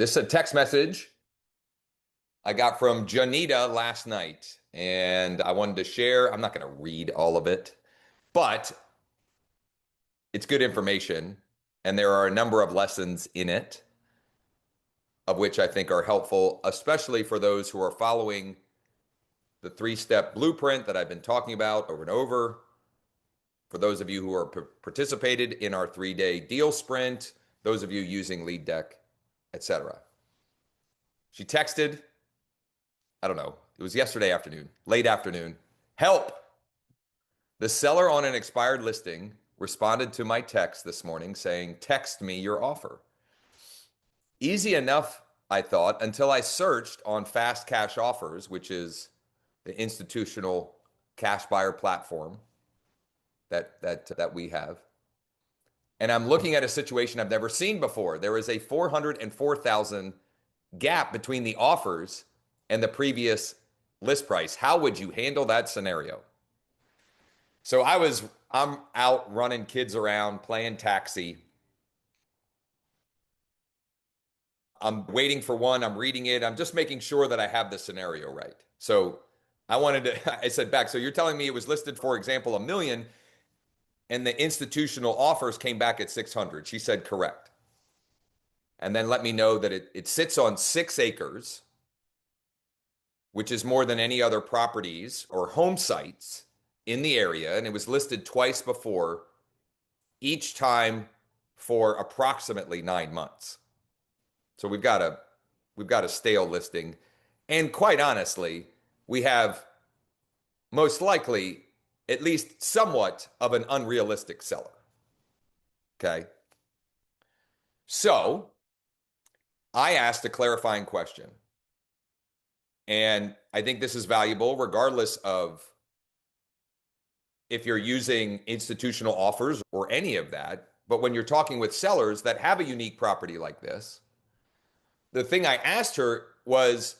This is a text message I got from Jonita last night, and I wanted to share. I'm not going to read all of it, but it's good information, and there are a number of lessons in it, of which I think are helpful, especially for those who are following the three-step blueprint that I've been talking about over and over. For those of you who are participated in our 3-day deal sprint, those of you using Lead Deck, etc. She texted, I don't know, it was yesterday afternoon, late afternoon. Help! The seller on an expired listing responded to my text this morning saying, text me your offer. Easy enough, I thought, until I searched on Fast Cash Offers, which is the institutional cash buyer platform that we have. And I'm looking at a situation I've never seen before. There is a 404,000 gap between the offers and the previous list price. How would you handle that scenario? So I'm out running kids around, playing taxi. I'm waiting for one, I'm reading it. I'm just making sure that I have the scenario right. So I said back, so you're telling me it was listed, for example, $1 million, and the institutional offers came back at 600. She said, correct. And then let me know that it sits on 6 acres, which is more than any other properties or home sites in the area. And it was listed twice before, each time for approximately 9 months. So we've got a stale listing. And quite honestly, we have most likely at least somewhat of an unrealistic seller. Okay. So I asked a clarifying question. And I think this is valuable regardless of if you're using institutional offers or any of that. But when you're talking with sellers that have a unique property like this, the thing I asked her was,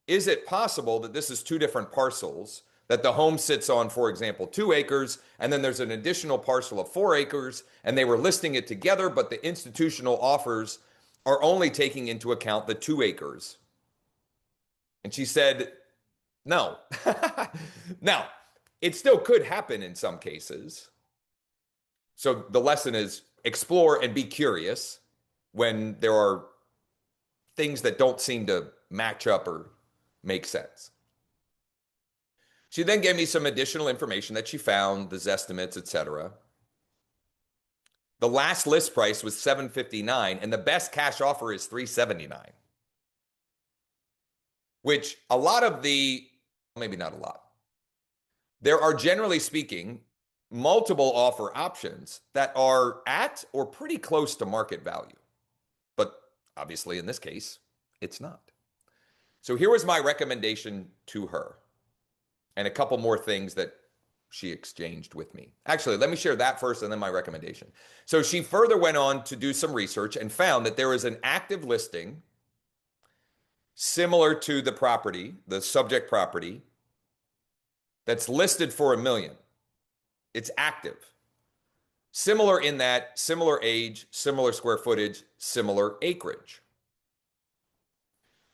is it possible that this is 2 different parcels, that the home sits on, for example, 2 acres, and then there's an additional parcel of 4 acres, and they were listing it together, but the institutional offers are only taking into account the 2 acres? And she said, no. Now, it still could happen in some cases. So the lesson is explore and be curious when there are things that don't seem to match up or make sense. She then gave me some additional information that she found, the Zestimates, etc. The last list price was $759, and the best cash offer is $379. Which a lot of maybe not a lot. There are, generally speaking, multiple offer options that are at or pretty close to market value. But obviously, in this case, it's not. So here was my recommendation to her, and a couple more things that she exchanged with me. Actually, let me share that first and then my recommendation. So she further went on to do some research and found that there is an active listing similar to the property, the subject property, that's listed for $1 million. It's active. Similar in that, similar age, similar square footage, similar acreage.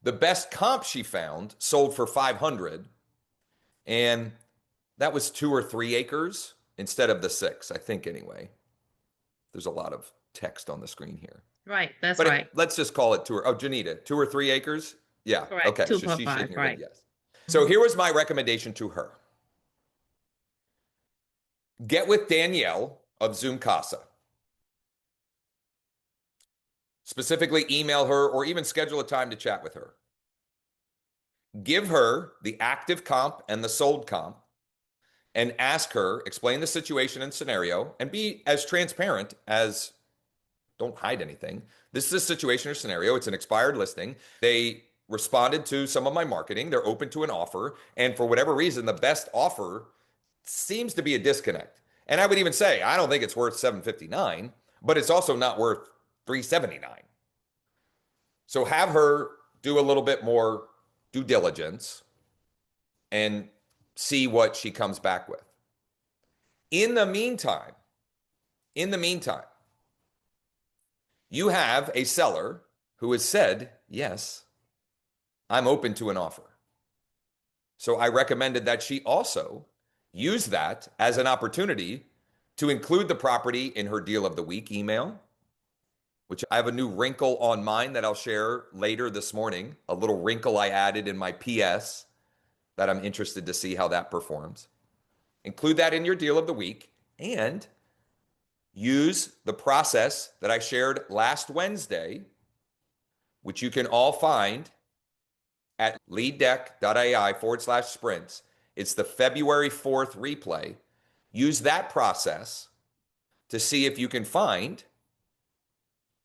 The best comp she found sold for $500, and that was 2 or 3 acres instead of the 6, I think, anyway. There's a lot of text on the screen here. Right, that's right. Let's just call it 2 or, Jonita, 2 or 3 acres? Yeah, Correct. okay. 2.5, right. Yes. So here was my recommendation to her. Get with Danielle of Zoomcasa. Specifically, email her or even schedule a time to chat with her. Give her the active comp and the sold comp and ask her, explain the situation and scenario, and be as transparent as, don't hide anything. This is a situation or scenario. It's an expired listing. They responded to some of my marketing. They're open to an offer. And for whatever reason, the best offer seems to be a disconnect. And I would even say, I don't think it's worth $759, but it's also not worth $379. So have her do a little bit more due diligence and see what she comes back with. In the meantime, you have a seller who has said, yes, I'm open to an offer. So I recommended that she also use that as an opportunity to include the property in her deal of the week email, which I have a new wrinkle on mine that I'll share later this morning, a little wrinkle I added in my PS that I'm interested to see how that performs. Include that in your deal of the week and use the process that I shared last Wednesday, which you can all find at leaddeck.ai/sprints. It's the February 4th replay. Use that process to see if you can find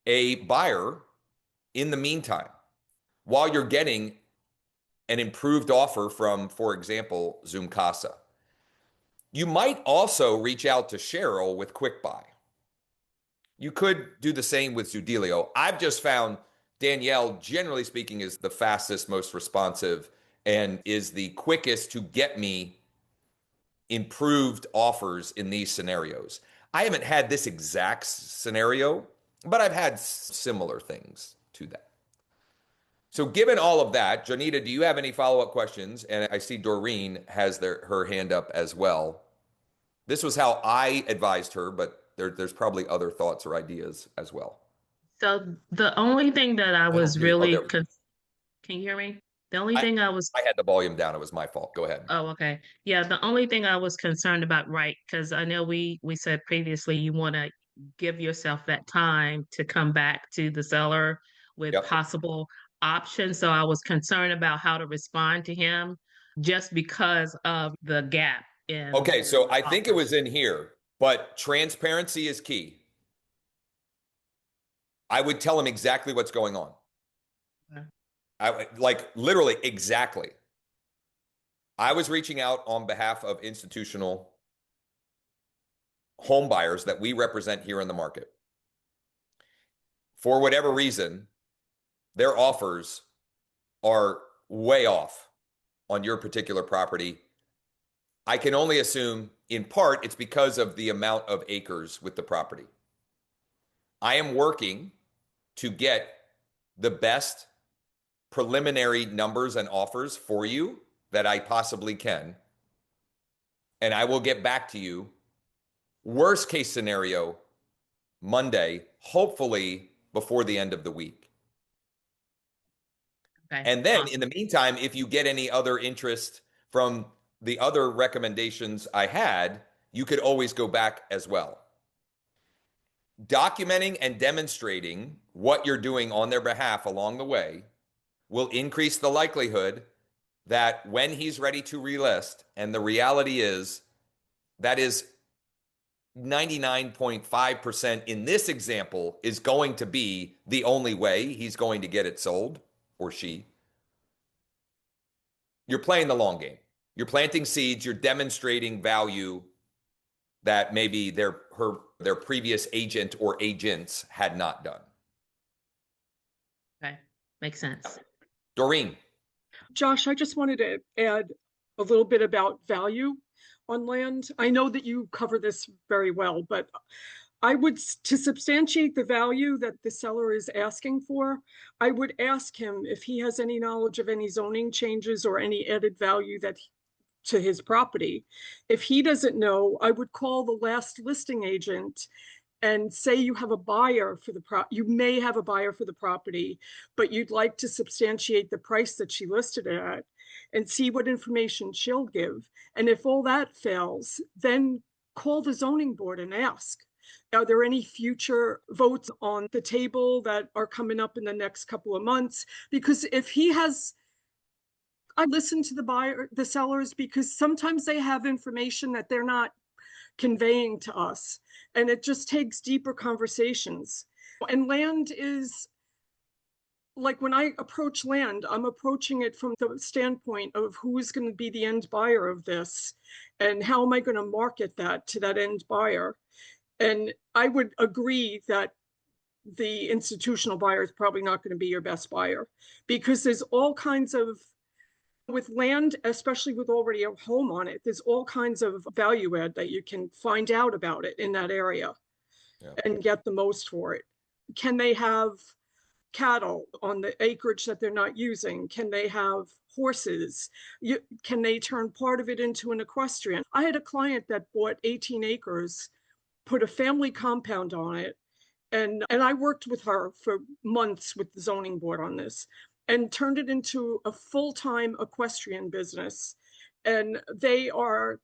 a buyer in the meantime while you're getting an improved offer from, for example, Zoomkasa. You might also reach out to Cheryl with Quick Buy. You could do the same with Zudilio. I've just found Danielle, generally speaking, is the fastest, most responsive, and is the quickest to get me improved offers in these scenarios. I haven't had this exact scenario, but I've had similar things to that. So given all of that, Jonita, do you have any follow-up questions? And I see Doreen has her hand up as well. This was how I advised her, but there's probably other thoughts or ideas as well. So the only thing that I I don't was hear you. Oh, there really, we go. can you hear me? The only I, thing I was I had the volume down. It was my fault. Go ahead. Oh, okay. Yeah, the only thing I was concerned about, right, because I know we said previously you want to give yourself that time to come back to the seller with Yep. possible options. So I was concerned about how to respond to him just because of the gap in Okay, so I think it was offers. in here, but transparency is key. I would tell him exactly what's going on. Okay. I like literally exactly. I was reaching out on behalf of institutional home buyers that we represent here in the market. For whatever reason, their offers are way off on your particular property. I can only assume in part it's because of the amount of acres with the property. I am working to get the best preliminary numbers and offers for you that I possibly can. And I will get back to you. Worst case scenario, Monday, hopefully before the end of the week. Okay. And then in Awesome. the meantime, if you get any other interest from the other recommendations I had, you could always go back as well. Documenting and demonstrating what you're doing on their behalf along the way will increase the likelihood that when he's ready to relist, and the reality is that is 99.5% in this example is going to be the only way he's going to get it sold, or she. You're playing the long game. You're planting seeds, you're demonstrating value that maybe their previous agent or agents had not done. Okay. Makes sense. Doreen. Josh, I just wanted to add a little bit about value on land. I know that you cover this very well, but I would, to substantiate the value that the seller is asking for, I would ask him if he has any knowledge of any zoning changes or any added value to his property. If he doesn't know, I would call the last listing agent and say you have a buyer for you may have a buyer for the property, but you'd like to substantiate the price that she listed it at and see what information she'll give. And if all that fails, then call the zoning board and ask, are there any future votes on the table that are coming up in the next couple of months? Because if he has, I listen to the sellers, because sometimes they have information that they're not conveying to us. And it just takes deeper conversations. And land is like, when I approach land, I'm approaching it from the standpoint of who is going to be the end buyer of this and how am I going to market that to that end buyer. And I would agree that the institutional buyer is probably not going to be your best buyer, because there's all kinds of, with land, especially with already a home on it, there's all kinds of value add that you can find out about it in that area Yeah. and get the most for it. Can they have cattle on the acreage that they're not using? Can they have horses? Can they turn part of it into an equestrian? I had a client that bought 18 acres, put a family compound on it, and I worked with her for months with the zoning board on this, and turned it into a full-time equestrian business. And these are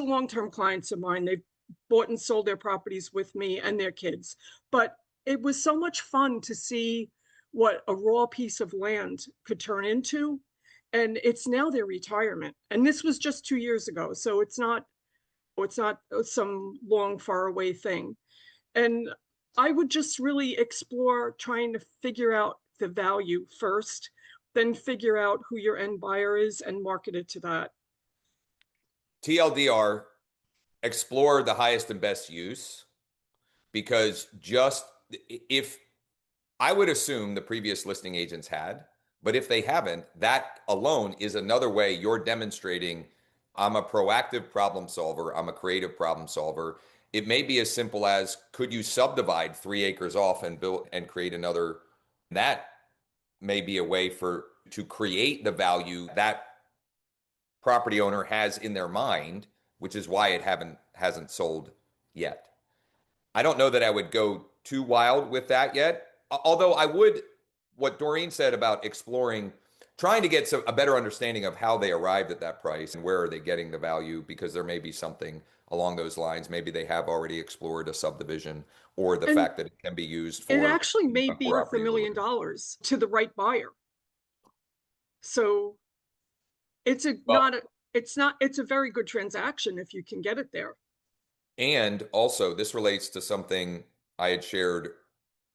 long-term clients of mine. They've bought and sold their properties with me and their kids. But it was so much fun to see what a raw piece of land could turn into. And it's now their retirement. And this was just 2 years ago. So it's not some long, far away thing. And I would just really explore trying to figure out the value first, then figure out who your end buyer is and market it to that. TLDR, explore the highest and best use, because just if I would assume the previous listing agents had, but if they haven't, that alone is another way you're demonstrating I'm a proactive problem solver, I'm a creative problem solver. It may be as simple as, could you subdivide 3 acres off and build and create another? That may be a way to create the value that property owner has in their mind, which is why it hasn't sold yet. I don't know that I would go too wild with that yet. Although I would, what Doreen said about exploring, trying to get a better understanding of how they arrived at that price and where are they getting the value, because there may be something along those lines. Maybe they have already explored a subdivision, or the And fact that it can be used it for actually may a be worth $1 property million to the right buyer. So it's a well, not a it's not it's a very good transaction if you can get it there. and also, this relates to something I had shared,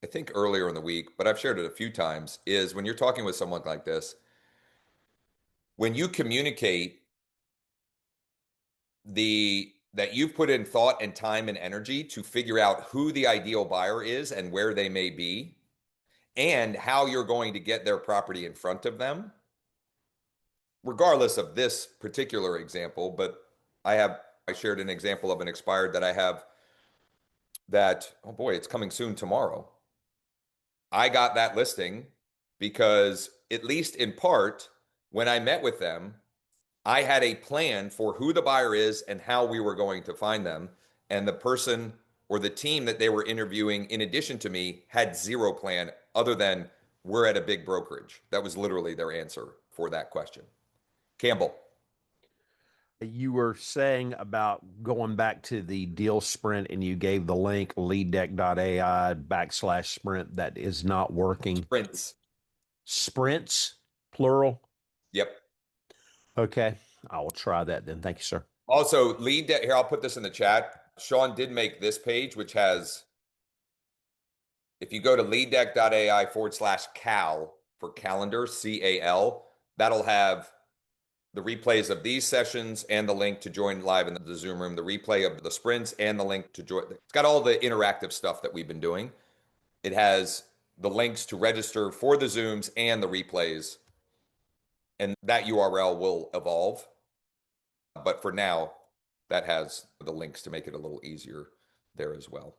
I think earlier in the week, but I've shared it a few times, is when you're talking with someone like this, when you communicate that you've put in thought and time and energy to figure out who the ideal buyer is and where they may be, and how you're going to get their property in front of them, regardless of this particular example. But I shared an example of an expired that I have that, oh boy, it's coming soon tomorrow. I got that listing because, at least in part, when I met with them, I had a plan for who the buyer is and how we were going to find them. And the person or the team that they were interviewing, in addition to me, had zero plan other than, we're at a big brokerage. That was literally their answer for that question. Campbell. You were saying about going back to the deal sprint, and you gave the link leaddeck.ai/sprint that is not working. Sprints. Sprints, plural. Yep. Okay. I will try that then. Thank you, sir. Also, lead deck here, I'll put this in the chat. Sean did make this page, which has, if you go to leaddeck.ai/cal for calendar, CAL, that'll have the replays of these sessions and the link to join live in the Zoom room, the replay of the sprints and the link to join. It's got all the interactive stuff that we've been doing. It has the links to register for the Zooms and the replays, and that URL will evolve. But for now, that has the links to make it a little easier there as well.